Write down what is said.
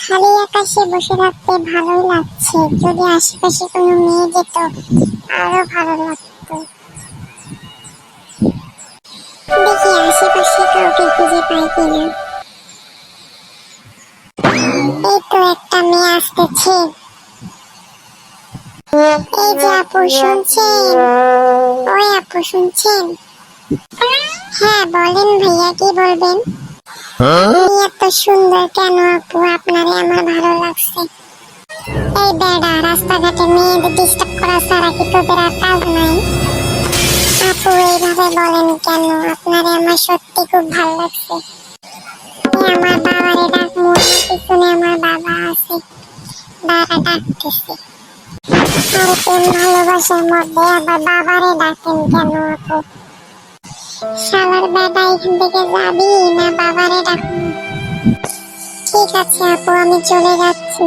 খালি আকাশে বসে থাকতে ভালোই লাগছে, যদি আশেপাশে কোনো মেয়ে যেত আরো ভালো লাগতো। দেখি আশেপাশে কাউকে খুঁজে পাই কিনা। এই তো একটা মেয়ে আসতেছে। এই যে আপু শুনছেন? ওই আপু শুনছেন? হ্যাঁ বলেন ভাইয়া, কি বলবেন? আপনি এত সুন্দর কেন আপু? আপনারে আমার ভালো লাগছে। এই বেড়া, রাস্তাঘাটে মেয়েদের ডিস্টার্ব করা ছাড়া কি তোদের আর কাজ নাই? আপু এইভাবে বলেন কেন? আপনারে আমার সত্যি খুব ভালো লাগছে। আমার বাবারে ডাকমু, আমার পিছনে আমার বাবা আছে, দাঁড়া ডাকতেছে। আর প্রেম ভালোবাসার মধ্যে আবার বাবারে ডাকেন কেন আপু? শালার বেটা, এখান থেকে যাবি না বাবারে ডাকবো? ঠিক আছে আপু, আমি চলে যাচ্ছি।